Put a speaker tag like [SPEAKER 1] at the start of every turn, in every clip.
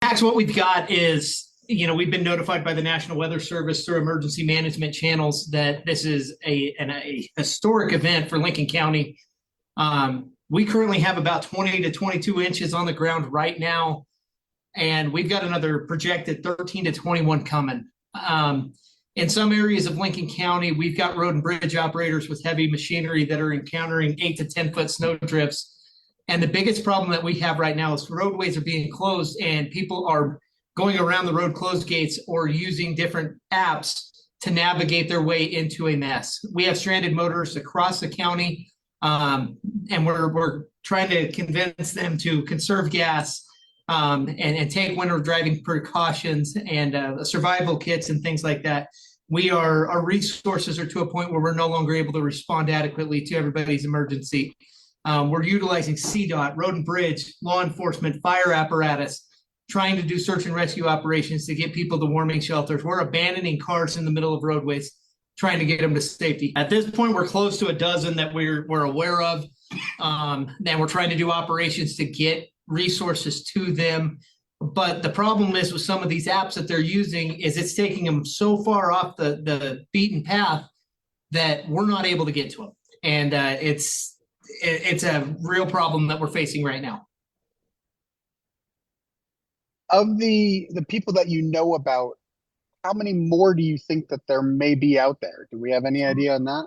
[SPEAKER 1] Max, what we've got is, we've been notified by the National Weather Service through emergency management channels that this is a historic event for Lincoln County. We currently have about 20 to 22 inches on the ground right now, and we've got another projected 13 to 21 coming. In some areas of Lincoln County, we've got road and bridge operators with heavy machinery that are encountering 8 to 10 foot snow drifts. And the biggest problem that we have right now is roadways are being closed and people are going around the road closed gates or using different apps to navigate their way into a mess. We have stranded motorists across the county, and we're trying to convince them to conserve gas and take winter driving precautions and survival kits and things like that. Our resources are to a point where we're no longer able to respond adequately to everybody's emergency. We're utilizing CDOT, road and bridge, law enforcement, fire apparatus, trying to do search and rescue operations to get people to warming shelters. We're abandoning cars in the middle of roadways, trying to get them to safety. At this point, we're close to a dozen that we're aware of. And we're trying to do operations to get resources to them. But the problem is with some of these apps that they're using is it's taking them so far off the beaten path that we're not able to get to them. And it's a real problem that we're facing right now.
[SPEAKER 2] Of the people that you know about, how many more do you think that there may be out there? Do we have any idea on that?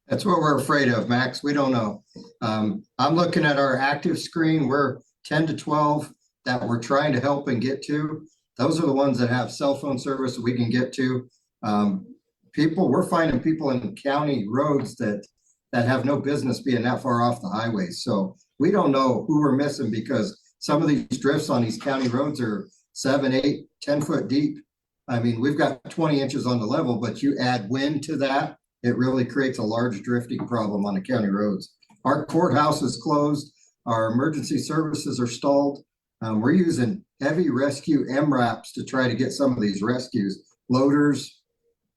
[SPEAKER 3] That's what we're afraid of, Max. We don't know. I'm looking at our active screen. We're 10 to 12 that we're trying to help and get to. Those are the ones that have cell phone service that we can get to. We're finding people in county roads that have no business being that far off the highways. So we don't know who we're missing because some of these drifts on these county roads are 7, 8, 10 foot deep. I mean, we've got 20 inches on the level, but you add wind to that, it really creates a large drifting problem on the county roads. Our courthouse is closed. Our emergency services are stalled. We're using heavy rescue MRAPs to try to get some of these rescues. Loaders,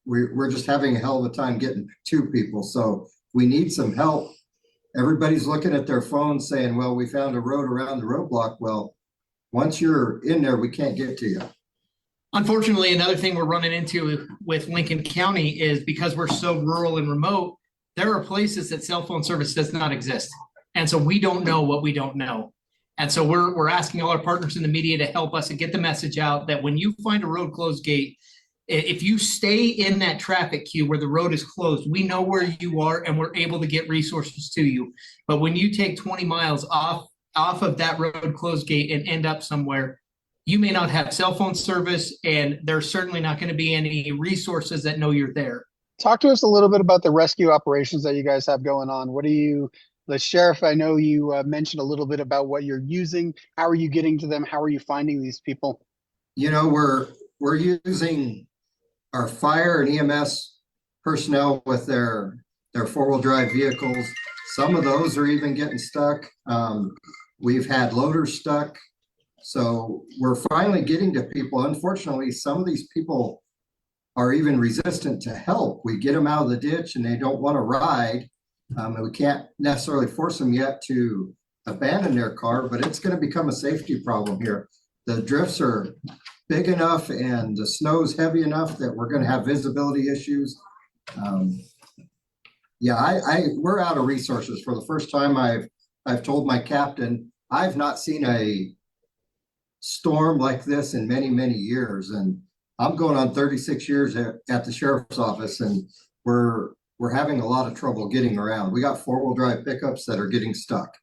[SPEAKER 3] we're just having a hell of a time getting to people. So we need some help. Everybody's looking at their phones saying, well, we found a road around the roadblock. Well, once you're in there, we can't get to you.
[SPEAKER 1] Unfortunately, another thing we're running into with Lincoln County is because we're so rural and remote, there are places that cell phone service does not exist. And so we don't know what we don't know. And so we're asking all our partners in the media to help us and get the message out that when you find a road closed gate, if you stay in that traffic queue where the road is closed, we know where you are and we're able to get resources to you. But when you take 20 miles off of that road closed gate and end up somewhere, you may not have cell phone service, and there's certainly not going to be any resources that know you're there.
[SPEAKER 2] Talk to us a little bit about the rescue operations that you guys have going on. The sheriff, I know you mentioned a little bit about what you're using. How are you getting to them? How are you finding these people?
[SPEAKER 3] We're using our fire and EMS personnel with their four-wheel drive vehicles. Some of those are even getting stuck. We've had loaders stuck. So we're finally getting to people. Unfortunately, some of these people are even resistant to help. We get them out of the ditch and they don't want to ride. And we can't necessarily force them yet to abandon their car, but it's going to become a safety problem here. The drifts are big enough and the snow's heavy enough that we're going to have visibility issues. We're out of resources. For the first time, I've told my captain, I've not seen a storm like this in many, many years. And I'm going on 36 years at the sheriff's office, and we're having a lot of trouble getting around. We got four-wheel drive pickups that are getting stuck.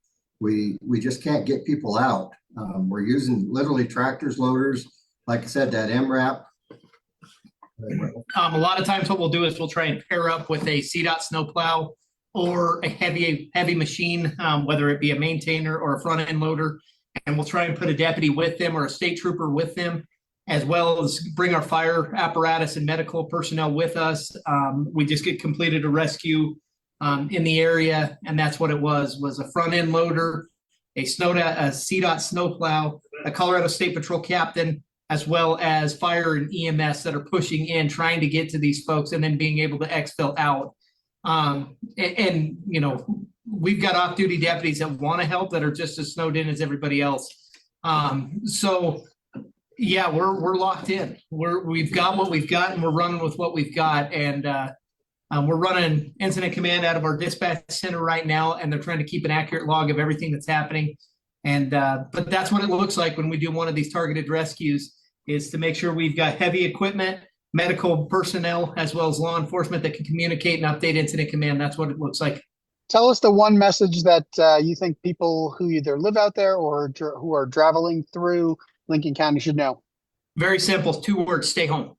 [SPEAKER 3] We just can't get people out. We're using literally tractors, loaders, like I said, that MRAP.
[SPEAKER 1] A lot of times what we'll do is we'll try and pair up with a CDOT snowplow or a heavy machine, whether it be a maintainer or a front end loader. And we'll try and put a deputy with them or a state trooper with them, as well as bring our fire apparatus and medical personnel with us. We just completed a rescue in the area, and that's what it was a front end loader, a CDOT snowplow, a Colorado State Patrol captain, as well as fire and EMS that are pushing in, trying to get to these folks and then being able to exfil out. We've got off-duty deputies that want to help that are just as snowed in as everybody else. So Yeah, we're locked in. We've got what we've got, and we're running with what we've got. And we're running incident command out of our dispatch center right now, and they're trying to keep an accurate log of everything that's happening. And but that's what it looks like when we do one of these targeted rescues, is to make sure we've got heavy equipment, medical personnel, as well as law enforcement that can communicate and update incident command. That's what it looks like.
[SPEAKER 2] Tell us the one message that you think people who either live out there or who are traveling through Lincoln County should know.
[SPEAKER 1] Very simple, 2 words: stay home.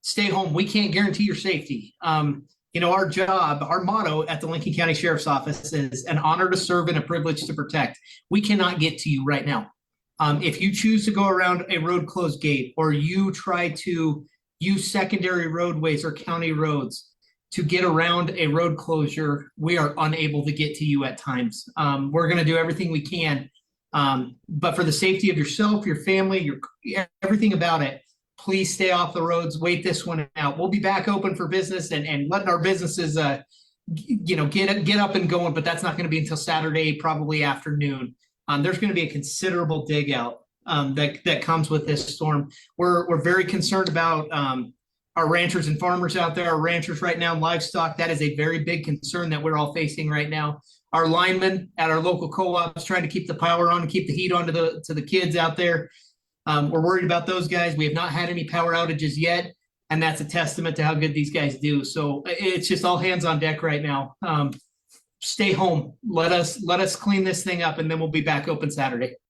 [SPEAKER 1] Stay home. We can't guarantee your safety. Our job, our motto at the Lincoln County Sheriff's Office is an honor to serve and a privilege to protect. We cannot get to you right now. If you choose to go around a road closed gate, or you try to use secondary roadways or county roads to get around a road closure, we are unable to get to you at times. We're going to do everything we can. But for the safety of yourself, your family, everything about it, please stay off the roads. Wait this one out. We'll be back open for business and letting our businesses, get up and going. But that's not going to be until Saturday, probably afternoon. There's going to be a considerable dig out that comes with this storm. We're very concerned about our ranchers and farmers out there. Our ranchers right now, livestock, that is a very big concern that we're all facing right now. Our linemen at our local co-ops trying to keep the power on and keep the heat on to the kids out there. We're worried about those guys. We have not had any power outages yet, and that's a testament to how good these guys do. So it's just all hands on deck right now. Stay home. Let us clean this thing up, and then we'll be back open Saturday.